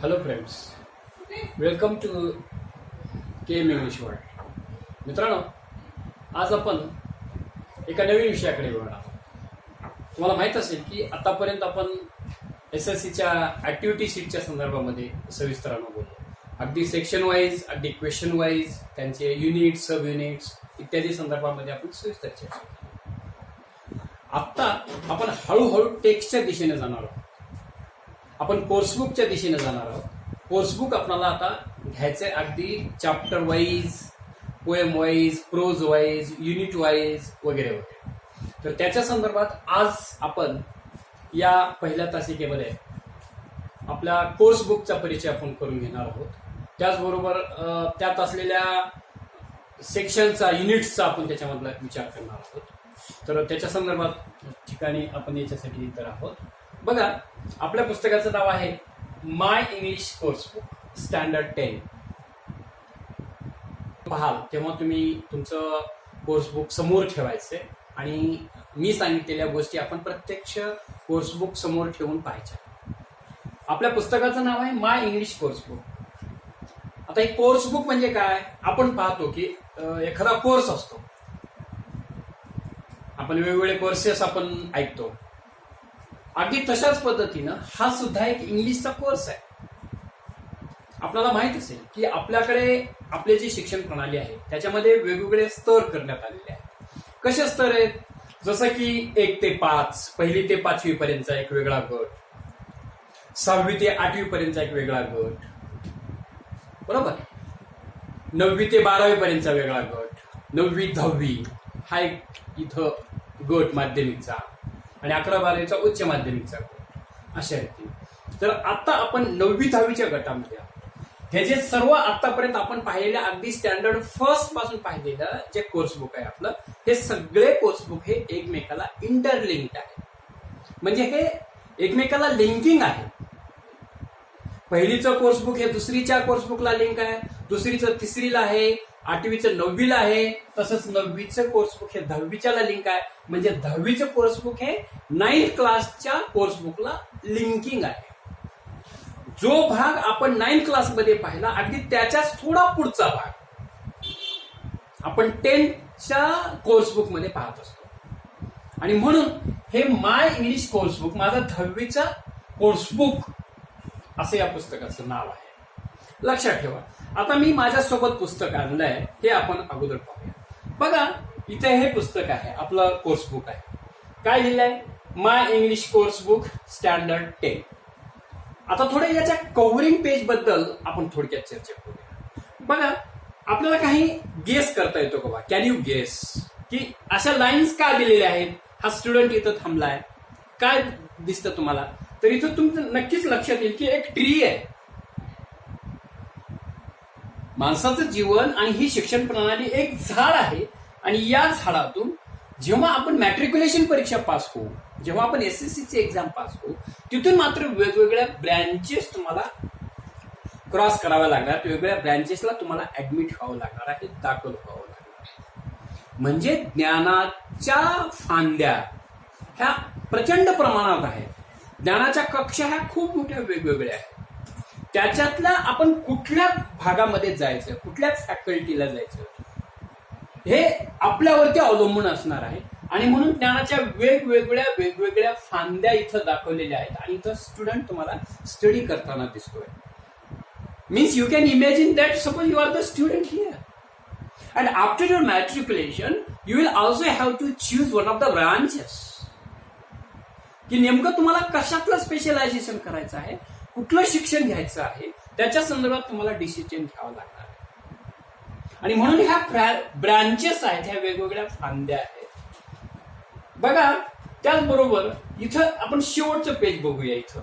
Hello friends, welcome to K M English world. मित्रांनो, आज आपण एका नवीन विषयाकडे बोलणार आहोत. तुम्हाला माहीत असेल की आतापर्यंत आपण SSCच्या ॲक्टिव्हिटी शीटच्या संदर्भामध्ये सविस्तरानं बोललो. अगदी सेक्शन वाईज, अगदी क्वेश्चन वाईज, त्यांचे युनिट्स, सब युनिट्स इत्यादी संदर्भामध्ये आपण सविस्तर चर्चा केली. आत्ता आपण हळूहळू टेक्स्टच्या दिशेने जाणार आहोत. आपण कोर्सबुकच्या दिशेने जाणार आहोत. कोर्सबुक आपल्याला आता घ्यायचंय अगदी chapter wise, poem wise, prose wise, unit wise वगैरे वगैरे. तर त्याच्या संदर्भात आज आपण या पहिल्या तासिकेमध्ये आपल्या कोर्सबुकचा परिचय आपण करून घेणार आहोत. त्याचबरोबर त्यात असलेल्या सेक्शनचा, युनिट्सचा आपण त्याच्यामधला विचार करणार आहोत. तर त्याच्या संदर्भात ठिकाणी आपण याच्यासाठी इतर आहोत. बघा, आपल्या पुस्तकाचं नाव आहे माय इंग्लिश कोर्सबुक स्टँडर्ड 10. पाहाल तेव्हा तुम्ही तुमचं कोर्सबुक समोर ठेवायचे आणि मी सांगितलेल्या गोष्टी आपण प्रत्यक्ष कोर्सबुक समोर ठेवून पाहायच्या. आपल्या पुस्तकाचं नाव आहे माय इंग्लिश कोर्सबुक. आता हे कोर्सबुक म्हणजे काय? आपण पाहतो की एखादा कोर्स असतो, आपण वेगवेगळे कोर्सेस आपण ऐकतो. अगदी तशाच पद्धतीनं हा सुद्धा एक इंग्लिशचा कोर्स आहे. आपल्याला माहित असेल की आपल्याकडे आपली जी शिक्षण प्रणाली आहे त्याच्यामध्ये वेगवेगळे स्तर करण्यात आलेले आहेत. कसे स्तर आहेत? जसं की 1 ते 5, 1 ते 5वी पर्यंतचा एक वेगळा गट, 6वी ते 8वी पर्यंतचा एक वेगळा गट, बरोबर, 9वी ते 12वी पर्यंतचा वेगळा गट, 9वी 10वी हा एक इथं गट माध्यमिकचा, आणि 11-12वीचा उच्च माध्यमिकचा गट, अशा रीतीने. तर आता आपण 9वी 10वीच्या गटामध्ये आहोत. हे जे सर्व आतापर्यंत आपण पाहिलेल्या अगदी स्टँडर्ड फर्स्ट पासून पाहिलेलं जे कोर्सबुक आहे आपलं, हे सगळे कोर्सबुक हे एकमेकाला इंटरलिंक्ड आहे. म्हणजे हे एकमेकाला लिंकिंग आहे. पहिलीचं कोर्सबुक हे दुसरीच्या कोर्सबुकला लिंक आहे, दुसरीचं तिसरीला आहे, 8वीचं 9वीला आहे, तसंच 9वीचं कोर्सबुक हे 10वीच्याला लिंक आहे. म्हणजे 10वीचं कोर्सबुक हे 9th क्लासच्या कोर्सबुकला लिंकिंग आहे. जो भाग आपण 9th क्लासमध्ये पाहिला, अगदी त्याच्याच थोडा पुढचा भाग आपण 10thच्या कोर्सबुक मध्ये पाहत असतो. आणि म्हणून हे माय इंग्लिश कोर्सबुक, माझा 10वीचा कोर्सबुक असं या पुस्तकाचं नाव आहे. लक्षात ठेवा. आता मी माझ्यासोबत पुस्तक आणलंय, हे आपण अगोदर पाहूया. बघा, इथे हे पुस्तक आहे, आपलं कोर्सबुक आहे. काय लिहिलंय? माय इंग्लिश कोर्सबुक स्टँडर्ड 10. आता थोडे याच्या कव्हरिंग पेज बद्दल आपण थोडक्यात चर्चा करूया. बघा, आपल्याला काही गेस करता येतो का? कॅन यू गेस की अशा लाईन्स का दिलेल्या आहेत? हा स्टुडंट इथं थांबलाय, काय दिसतं तुम्हाला? तर इथं तुमचं नक्कीच लक्षात येईल की एक ट्री आहे. माणसाचं जीवन आणि ही शिक्षण प्रणाली एक झाड आहे. आणि या झाडातून जेव्हा आपण मॅट्रिक्युलेशन परीक्षा पास होऊ, जेव्हा आपण SSCची एक्झाम पास होऊ, तिथून मात्र वेगवेगळ्या ब्रँचेस तुम्हाला क्रॉस कराव्या लागणार, वेगवेगळ्या ब्रँचेसला तुम्हाला ऍडमिट व्हावं लागणार आहे, दाखल व्हावं लागणार आहे. म्हणजे ज्ञानाच्या फांद्या ह्या प्रचंड प्रमाणात आहेत. ज्ञानाच्या कक्षा ह्या खूप मोठ्या वेगवेगळ्या आहेत. त्याच्यातल्या आपण कुठल्या भागामध्ये जायचं, कुठल्या फॅकल्टीला जायचं, हे आपल्यावरती अवलंबून असणार आहे. आणि म्हणून ज्ञानाच्या वेगवेगळ्या फांद्या इथं दाखवलेल्या आहेत. आणि इथं स्टुडंट तुम्हाला स्टडी करताना दिसतोय. Means you can imagine that suppose you are the student here, and after your matriculation you will also have to choose one of the branches. की नेमकं तुम्हाला कशातलं स्पेशलायझेशन करायचं आहे, कुठलं शिक्षण घ्यायचं आहे, त्याच्या संदर्भात तुम्हाला डिसिजन घ्यावं लागणार आहे. आणि म्हणून ह्या ब्रांचेस आहेत, ह्या वेगवेगळ्या फांद्या आहेत. बघा, त्याचबरोबर इथं आपण शेवटचं पेज बघूया. इथं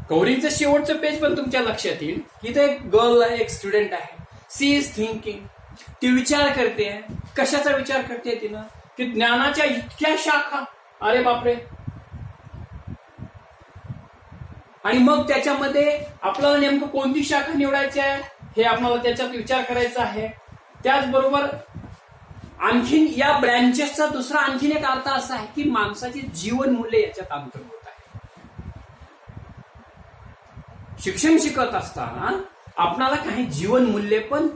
कव्हरिंगचं शेवटचं पेज पण तुमच्या लक्षात येईल. इथं एक गर्ल आहे, एक स्टुडंट आहे. She is thinking. ती विचार करते. कशाचा विचार करते तिनं? की ज्ञानाच्या इतक्या शाखा, अरे बापरे. आणि मग त्याच्यामध्ये आपल्याला नेमकं कोणती शाखा निवडायची आहे हे आपल्याला त्याच्यात विचार करायचा आहे. त्याचबरोबर आणखीन या ब्रँचेसचा दुसरा आणखीन एक अर्थ असा आहे की माणसाची जीवन मूल्य याच्यात अंतर्भूत आहे. शिक्षण शिकत असताना आपणाला काही जीवन मूल्य पण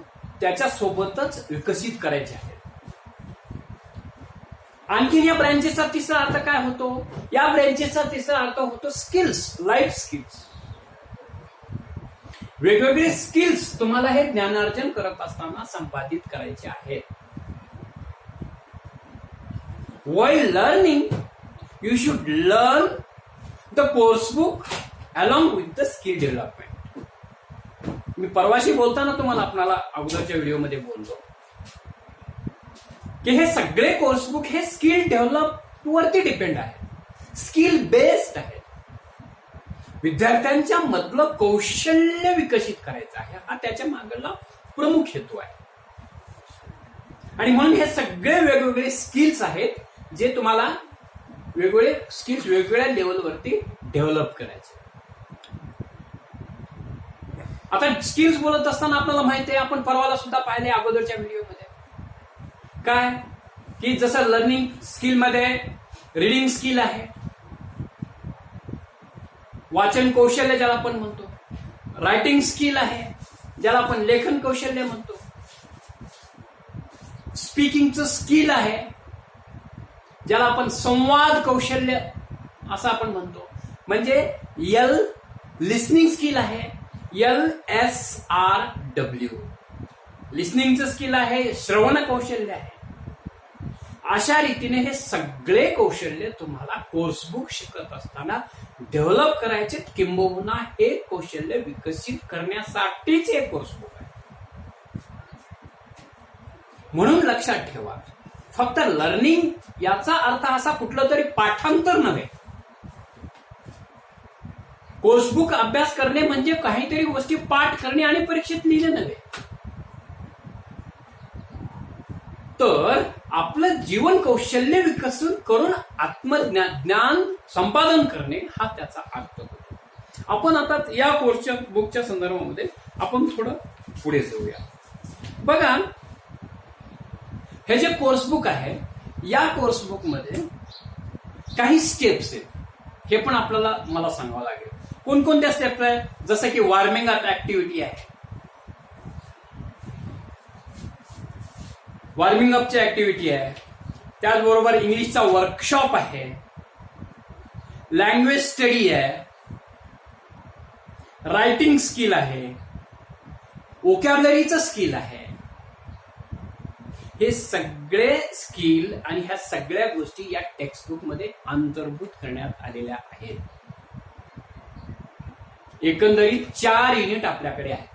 त्याच्या सोबतच विकसित करायचे आहेत. आणखीन या ब्रँचेसचा तिसरा अर्थ काय होतो? या ब्रँचेसचा तिसरा अर्थ होतो स्किल्स, लाईफ स्किल्स. वेगवेगळे स्किल्स तुम्हाला हे ज्ञानार्जन करत असताना संपादित करायचे आहेत. While learning, you should learn the course book along with the skill development. मी परवाशी बोलताना तुम्हाला आपणाला अगोदरच्या व्हिडिओमध्ये बोललो की हे सगळे कोर्स बुक हे स्किल डेव्हलप वरती डिपेंड आहे, स्किल बेस्ड आहे. विद्यार्थ्यांच्या मधलं कौशल्य विकसित करायचं आहे, हा त्याच्या मागला प्रमुख हेतू आहे. आणि म्हणून हे सगळे वेगवेगळे स्किल्स आहेत जे तुम्हाला वेगवेगळे स्किल्स वेगवेगळ्या लेवलवरती डेव्हलप करायचे. आता स्किल्स बोलत असताना आपल्याला माहिती आहे, आपण परवाला सुद्धा पाहिले अगोदरच्या व्हिडिओमध्ये, काय की जसं लर्निंग स्किल मध्ये रीडिंग स्किल आहे, वाचन कौशल्य ज्याला आपण म्हणतो, रायटिंग स्किल आहे ज्याला आपण लेखन कौशल्य म्हणतो, स्पीकिंगचं स्किल आहे ज्याला आपण संवाद कौशल्य असं आपण म्हणतो. म्हणजे लिसनिंग स्किल आहे, LSRW. लिसनिंगचं स्किल आहे, श्रवण कौशल्य आहे. अशा रीतीने हे सगळे कौशल्य तुम्हाला कोर्स बुक शिकत असताना डेव्हलप करायचे, किंबहुना हे कौशल्य विकसित करण्यासाठीच हे कोर्स बुक आहे. म्हणून लक्षात ठेवा, फक्त लर्निंग याचा अर्थ असा कुठलं तरी पाठांतर नव्हे. कोर्स बुक अभ्यास करणे म्हणजे काहीतरी गोष्टी पाठ करणे आणि परीक्षेत लिहिले नव्हे, तर आपलं जीवन कौशल्य विकसित करून ज्ञान संपादन करणे हा त्याचा अर्थ होतो. आपण आता या कोर्सच्या बुकच्या संदर्भामध्ये आपण थोडं पुढे जाऊया. बघा, हे जे कोर्स बुक आहे, या कोर्स बुक मध्ये काही स्टेप्स आहेत, हे पण आपल्याला मला सांगावं लागेल. कोणकोणत्या स्टेप्स आहेत? जसं की वॉर्मिंग अप ऍक्टिव्हिटी आहे, वॉर्मिंग अपची ऍक्टिव्हिटी आहे, त्याचबरोबर इंग्लिशचा वर्कशॉप आहे, लँग्वेज स्टडी आहे, रायटिंग स्किल आहे, वोकॅब्युलरीचं स्किल आहे. हे सगळे स्किल आणि ह्या सगळ्या गोष्टी या टेक्स्टबुक मध्ये अंतर्भूत करण्यात आलेल्या आहेत. एकंदरीत 4 युनिट आपल्याकडे आहेत.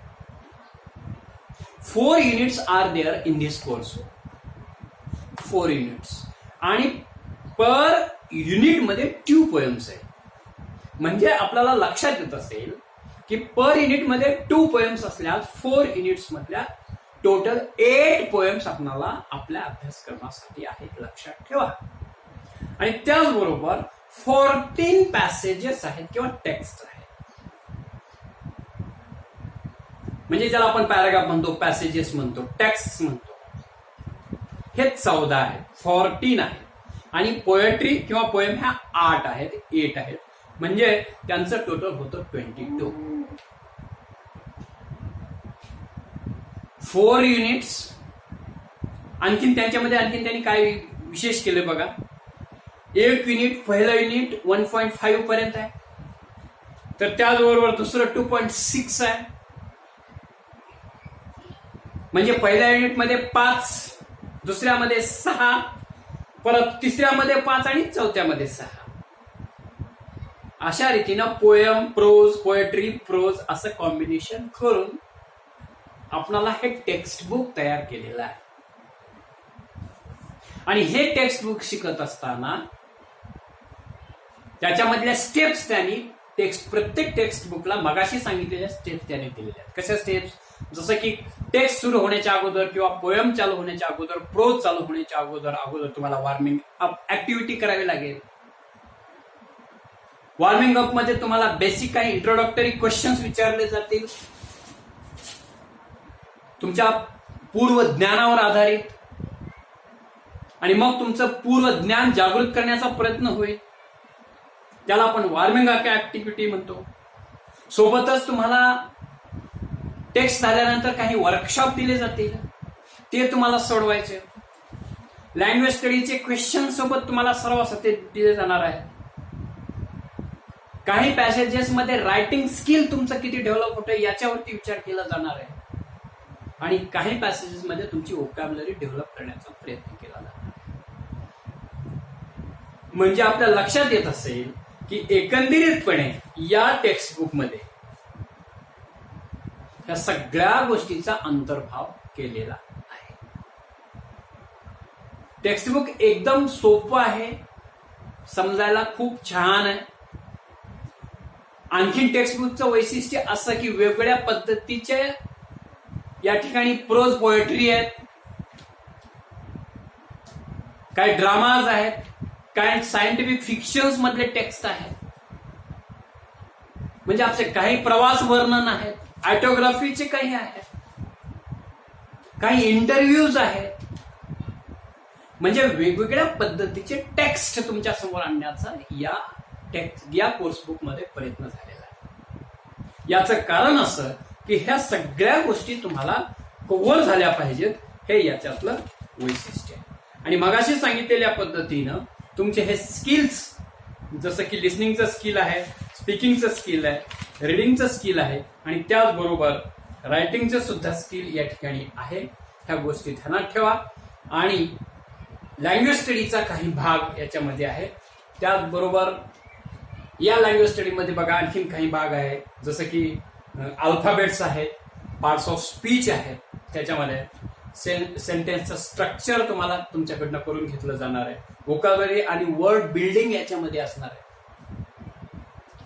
4 units are there in this course. 4 units आणि पर युनिट मध्ये 2 पोएम्स आहेत. म्हणजे आपल्याला लक्षात येत असेल की पर युनिट मध्ये 2 पोएम्स असल्यास 4 युनिट्स मधल्या टोटल 8 पोएम्स आपल्याला आपल्या अभ्यासक्रमासाठी आहेत, लक्षात ठेवा. आणि त्याचबरोबर 14 पॅसेजेस आहेत किंवा टेक्स्ट आहेत. म्हणजे ज्याला आपण पॅराग्राफ म्हणतो, पॅसेजेस म्हणतो, टेक्स्ट म्हणतो, हे 14 आहेत, 14 आहेत. आणि पोएट्री किंवा पोएम ह्या 8 आहेत, 8 आहेत. म्हणजे त्यांचं टोटल होतं 22. 4 युनिट्स. आणखीन त्यांच्यामध्ये त्यांनी काय विशेष केले बघा. एक युनिट, पहिलं युनिट 1.5 पर्यंत आहे, तर त्याचबरोबर दुसरं 2.6 आहे. म्हणजे पहिल्या युनिटमध्ये 5, दुसऱ्यामध्ये 6, परत तिसऱ्यामध्ये 5 आणि चौथ्यामध्ये 6. अशा रीतीनं पोएम, प्रोज, पोएट्री, प्रोज असं कॉम्बिनेशन करून आपणाला हे टेक्स्ट बुक तयार केलेलं आहे. आणि हे टेक्स्ट बुक शिकत असताना त्याच्यामधल्या स्टेप्स त्यांनी प्रत्येक टेक्स्ट बुकला मगाशी सांगितलेल्या स्टेप्स त्यांनी दिलेल्या आहेत. कशा स्टेप्स? जसं की टेक्स्ट सुरू होण्याच्या अगोदर किंवा पोएम चालू होण्याच्या अगोदर, प्रोज चालू होण्याच्या अगोदर तुम्हाला वॉर्मिंग अप ऍक्टिव्हिटी करावी लागेल. वॉर्मिंग अप मध्ये तुम्हाला बेसिक काही इंट्रोडक्टरी क्वेश्चन्स विचारले जातील तुमच्या पूर्व ज्ञानावर आधारित, आणि मग तुमचं पूर्व ज्ञान जागृत करण्याचा प्रयत्न होईल. त्याला आपण वॉर्मिंग अप ऍक्टिव्हिटी म्हणतो. सोबतच तुम्हाला टेक्स्ट झाल्यानंतर काही वर्कशॉप दिले जातील, ते तुम्हाला सोडवायचे. लँग्वेज स्टडीचे क्वेश्चन सोबत तुम्हाला सर्व सत्य दिले जाणार आहे. काही पॅसेजेस मध्ये रायटिंग स्किल तुमचं किती डेव्हलप होतं याच्यावरती विचार केला जाणार आहे. आणि काही पॅसेजेस मध्ये तुमची वोकॅब्युलरी डेव्हलप करण्याचा प्रयत्न केला जाणार. म्हणजे आपल्या लक्षात येत असेल की एकंदरीतपणे या टेक्स्टबुक मध्ये या सगळ्या गोष्टीचा अंतर्भाव केलेला आहे. टेक्स्टबुक एकदम सोपं आहे, समजायला खूप छान आहे. आणखीन टेक्स्टबुकचं वैशिष्ट्य असं की वेगवेगळ्या पद्धतीचे या ठिकाणी प्रोज पोएट्री आहेत, काही ड्रामाज आहेत, काही सायंटिफिक फिक्शन्स मधले टेक्स्ट आहेत, म्हणजे आपले काही प्रवास वर्णन आहेत, ऑटोग्राफीचे काही आहेत, काही इंटरव्ह्यूज आहेत. म्हणजे वेगवेगळ्या पद्धतीचे टेक्स्ट तुमच्या समोर आणण्याचा या कोर्सबुक मध्ये प्रयत्न झालेला आहे. याचं कारण असं की ह्या सगळ्या गोष्टी तुम्हाला कव्हर झाल्या पाहिजेत, हे याच्यातलं वैशिष्ट्य आहे. आणि मगाशी सांगितलेल्या पद्धतीनं तुमचे हे स्किल्स, जसं की लिसनिंगचं स्किल आहे, स्पीकिंगचं स्किल आहे, रिडिंगचं स्किल आहे आणि त्याचबरोबर रायटिंगचं सुद्धा स्किल या ठिकाणी आहे. ह्या गोष्टी ध्यानात ठेवा. आणि लँग्वेज स्टडीचा काही भाग याच्यामध्ये आहे. त्याचबरोबर या लँग्वेज स्टडीमध्ये बघा आणखीन काही भाग आहे, जसं की अल्फाबेट्स आहेत, पार्ट्स ऑफ स्पीच आहेत, त्याच्यामध्ये सेंटेन्सचं स्ट्रक्चर तुम्हाला तुमच्याकडनं करून घेतलं जाणार आहे. वोकॅब्युलरी आणि वर्ड बिल्डिंग याच्यामध्ये असणार आहे.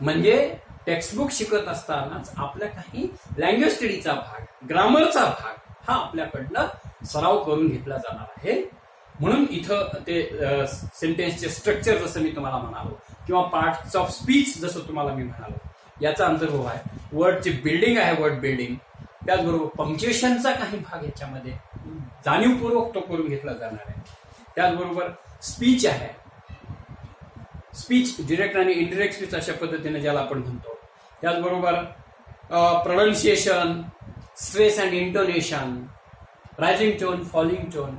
म्हणजे टेक्स्टबुक शिकत असतानाच आपल्या काही लँग्वेज स्टडीचा भाग, ग्रामरचा भाग हा आपल्याकडनं सराव करून घेतला जाणार आहे. म्हणून इथं ते सेंटेन्सचे स्ट्रक्चर जसं मी तुम्हाला म्हणालो किंवा पार्ट्स ऑफ स्पीच जसं तुम्हाला मी म्हणालो याचा अंतर्भाव आहे. वर्डची बिल्डिंग आहे, वर्ड बिल्डिंग. त्याचबरोबर पंक्च्युएशनचा काही भाग याच्यामध्ये जाणीवपूर्वक तो करून घेतला जाणार आहे. त्याचबरोबर स्पीच आहे, स्पीच डिरेक्ट आणि इनडिरेक्ट स्पीच अशा पद्धतीने ज्याला आपण म्हणतो. त्याचबरोबर pronunciation, stress and intonation, rising tone, falling tone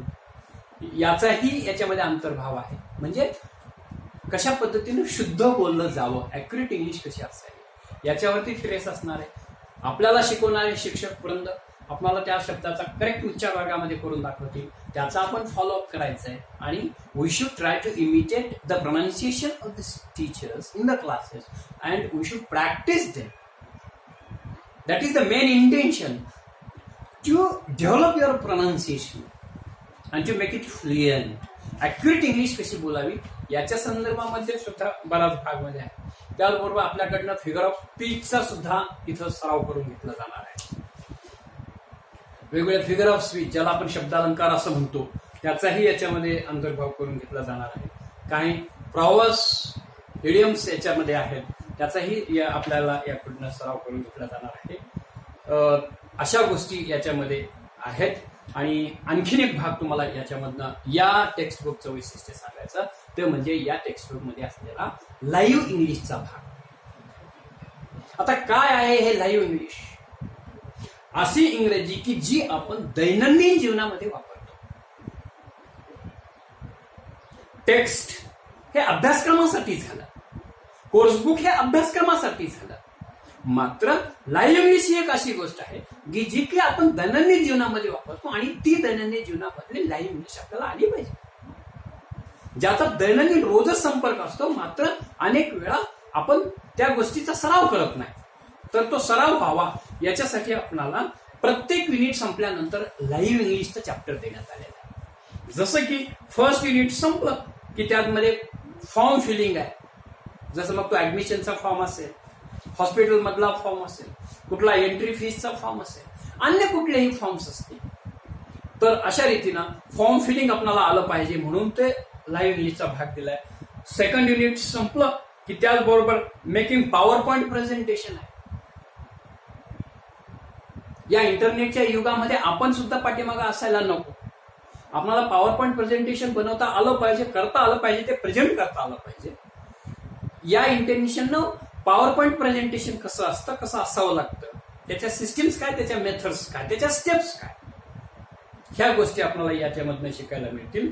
याचाही याच्यामध्ये अंतर्भाव आहे. म्हणजे कशा पद्धतीने शुद्ध बोललं जावं, ऍक्युरेट इंग्लिश कशी असावी याच्यावरती ट्रेस असणार आहे. आपल्याला शिकवणारे शिक्षक वृंद आपल्याला त्या शब्दाचा करेक्ट उच्चार वर्गामध्ये करून दाखवतील, त्याचा आपण फॉलोअप करायचा आहे. आणि we should try to imitate the pronunciation of the teachers in the classes and we should practise them. That is the main intention, to develop your pronunciation and to make it fluent. Accurate English कशी बोलावी याच्या संदर्भामध्ये सुद्धा बराच भाग मध्ये आहे. त्याचबरोबर आपल्याकडनं फिगर ऑफ स्पीचचा सुद्धा इथं सराव करून घेतला जाणार आहे. वेगवेगळ्या फिगर ऑफ स्पीच ज्याला आपण शब्दालंकार असं म्हणतो त्याचाही याच्यामध्ये अंतर्भाव करून घेतला जाणार आहे. काही प्रॉवर्स, इडियम्स याच्यामध्ये आहेत, त्याचाही आपल्याला याकडनं सराव करून घेतला जाणार आहे. अशा गोष्टी याच्यामध्ये आहेत. आणि आणखीन एक भाग तुम्हाला याच्यामधनं या टेक्स्टबुकचं वैशिष्ट्य सांगायचं ते म्हणजे या टेक्स्टबुकमध्ये असलेला लाईव्ह इंग्लिशचा भाग. आता काय आहे हे लाईव्ह इंग्लिश? अशी इंग्रजी की जी आपण दैनंदिन जीवनामध्ये वापरतो. टेक्स्ट हे अभ्यासक्रमासाठी झालं, कोर्सबुक हे अभ्यासक्रमासाठी झालं. मात्र लाईव्ह इंग्लिश ही एक अशी गोष्ट आहे की जी की आपण दैनंदिन जीवनामध्ये वापरतो आणि ती दैनंदिन जीवनामधली लाईव्ह इंग्लिश आपल्याला आली पाहिजे, ज्याचा दैनंदिन रोजच संपर्क असतो. मात्र अनेक वेळा आपण त्या गोष्टीचा सराव करत नाही. तर तो सराव व्हावा याच्यासाठी आपल्याला प्रत्येक युनिट संपल्यानंतर लाईव्ह इंग्लिशचं चॅप्टर देण्यात आलेलं आहे. जसं की फर्स्ट युनिट संपलं की त्यामध्ये फॉर्म फिलिंग आहे. जसं मग तो ऍडमिशनचा फॉर्म असेल, हॉस्पिटल मधला फॉर्म असेल, कुठला एंट्री फीसचा फॉर्म असेल, अन्य कुठलेही फॉर्म्स असतील. तर अशा रीतीनं फॉर्म फिलिंग आपल्याला आलं पाहिजे म्हणून ते लाईव्ह इंग्लिशचा भाग दिलाय. सेकंड युनिट संपलं की त्याचबरोबर मेकिंग पॉवर पॉइंट प्रेझेंटेशन आहे. या इंटरनेटच्या युगामध्ये आपण सुद्धा पाठीमागं असायला नको. आपल्याला पॉवर पॉइंट प्रेझेंटेशन बनवता आलं पाहिजे, करता आलं पाहिजे, ते प्रेझेंट करता आलं पाहिजे. या इंटेन्शननं पॉवर पॉईंट प्रेझेंटेशन कसं असतं, कसं असावं लागतं, त्याच्या सिस्टीम्स काय, त्याच्या मेथड्स काय, त्याच्या स्टेप्स काय, ह्या गोष्टी आपल्याला याच्यामधनं शिकायला मिळतील.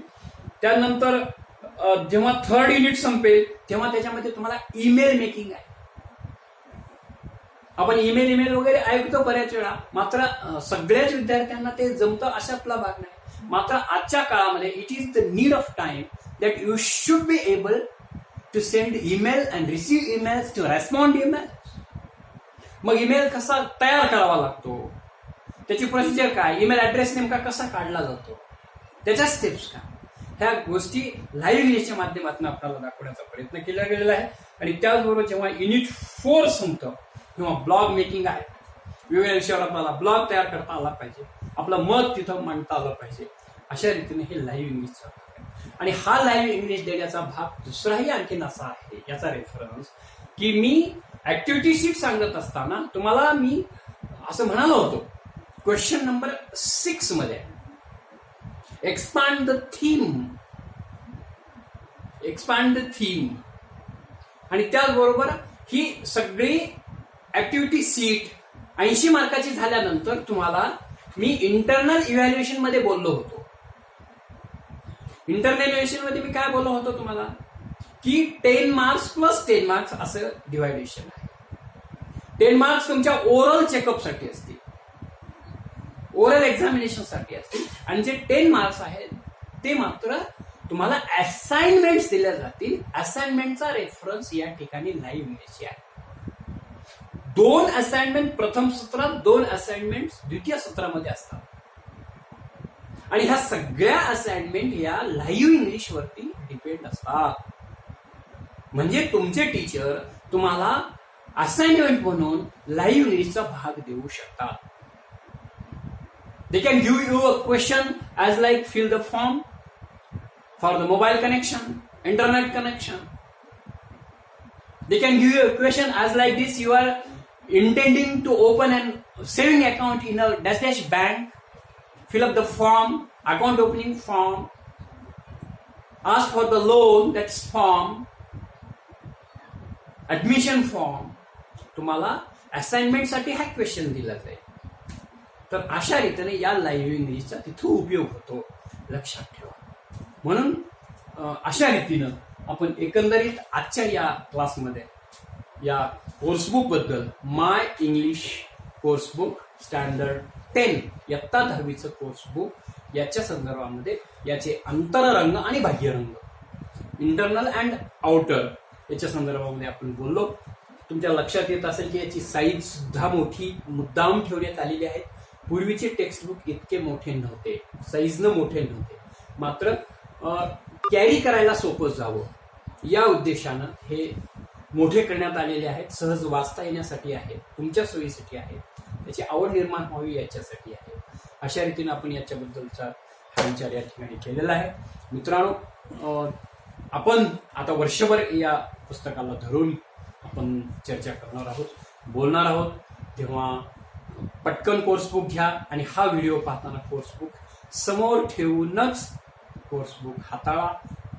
त्यानंतर जेव्हा थर्ड युनिट संपेल तेव्हा त्याच्यामध्ये तुम्हाला ईमेल मेकिंग आहे. आपण ईमेल वगैरे ऐकतो बऱ्याच वेळा, मात्र सगळ्याच विद्यार्थ्यांना ते जमतं अशातला भाग नाही. मात्र आजच्या काळामध्ये it is the need of time that you should be able to send email and receive emails, to respond email. मग ईमेल कसा तयार करावा लागतो, त्याची प्रोसिजर काय, ईमेल ऍड्रेस नेमका कसा काढला जातो, त्याच्या स्टेप्स काय, ह्या गोष्टी लाईव्ह इंग्लिशच्या माध्यमातून आपल्याला दाखवण्याचा प्रयत्न केला गेलेला आहे. आणि त्याचबरोबर जेव्हा युनिट 4 संपतं तेव्हा ब्लॉग मेकिंग आहे. वेगवेगळ्या विषयावर आपल्याला ब्लॉग तयार करता आला पाहिजे, आपलं मत तिथं मांडता आलं पाहिजे. अशा रीतीने हे लाईव्ह इंग्लिशचा भाग आहे. आणि हा लाईव्ह इंग्लिश देण्याचा भाग दुसराही आणखीन असा आहे, याचा रेफरन्स की मी ऍक्टिव्हिटी शीट सांगत असताना तुम्हाला मी असं म्हणालो होतो क्वेश्चन नंबर 6 मध्ये, expand the theme, expand the theme. आणि त्याचबरोबर ही सगळी ऍक्टिव्हिटी सीट 80 मार्काची झाल्यानंतर तुम्हाला मी इंटरनल इव्हॅल्युएशन मध्ये बोललो होतो. इंटरनल इव्हॅल्युएशन मध्ये मी काय बोललो होतो तुम्हाला की 10 मार्क्स प्लस 10 मार्क्स असं डिव्हायडेशन आहे. 10 मार्क्स तुमच्या ओरल चेकअपसाठी असतील, ओरल एक्झामिनेशन साठी असतील, आणि जे 10 मार्क्स आहेत ते मात्र तुम्हाला असाइनमेंट्स दिल्या जातील. असाइनमेंटचा रेफरन्स या ठिकाणी लाईव्ह इंग्लिश आहे. 2 असाइनमेंट प्रथम सत्रात, 2 असाइनमेंट द्वितीय सत्रामध्ये असतात. आणि ह्या सगळ्या असाइनमेंट या लाईव्ह इंग्लिश वरती डिपेंड असतात. म्हणजे तुमचे टीचर तुम्हाला असाइनमेंट म्हणून लाईव्ह इंग्लिशचा भाग देऊ शकतात. They can give you a question as like fill the form for the mobile connection, internet connection. They can give you a question as like this: you are intending to open an saving account in a dash dash bank. Fill up the form, account opening form. Ask for the loan, that's form. Admission form. तुम्हाला assignment साठी हा question दिला जाईल. तर अशा रीतीने या live इंग्लिशचा तिथं उपयोग होतो, लक्षात ठेवा. म्हणून अशा रीतीनं आपण एकंदरीत आजच्या या क्लासमध्ये या कोर्सबुक बद्दल, माय इंग्लिश कोर्सबुक स्टँडर्ड 10 इयत्ता 10वीचं कोर्सबुक याच्या संदर्भामध्ये याचे अंतररंग आणि बाह्यरंग, इंटरनल अँड आउटर याच्या संदर्भामध्ये आपण बोललो. तुमच्या लक्षात येत असेल की याची साईज सुद्धा मोठी मुद्दाम ठेवण्यात आलेली आहे. पूर्वीचे टेक्स्टबुक इतके मोठे नव्हते, साईजनं मोठे नव्हते, मात्र कॅरी करायला सोपं जावं या उद्देशानं हे मोठे करण्यात आलेले आहेत. सहज वाचता येण्यासाठी आहेत, तुमच्या सोयीसाठी आहेत, त्याची आवड निर्माण व्हावी याच्यासाठी आहे. अशा रीतीने आपण याच्याबद्दलचा हा विचार या ठिकाणी केलेला आहे. मित्रांनो, आपण आता वर्षभर या पुस्तकाला धरून आपण चर्चा करणार आहोत, बोलणार आहोत. तेव्हा पटकन कोर्सबुक घ्या आणि हा व्हिडिओ पाहताना कोर्सबुक समोर ठेवूनच कोर्सबुक हाताळा,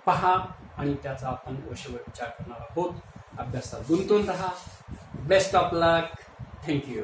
पहा आणि त्याचा आपण वर्षभर विचार करणार आहोत. अभ्यासात गुंतून राहा. Best of luck. थँक्यू.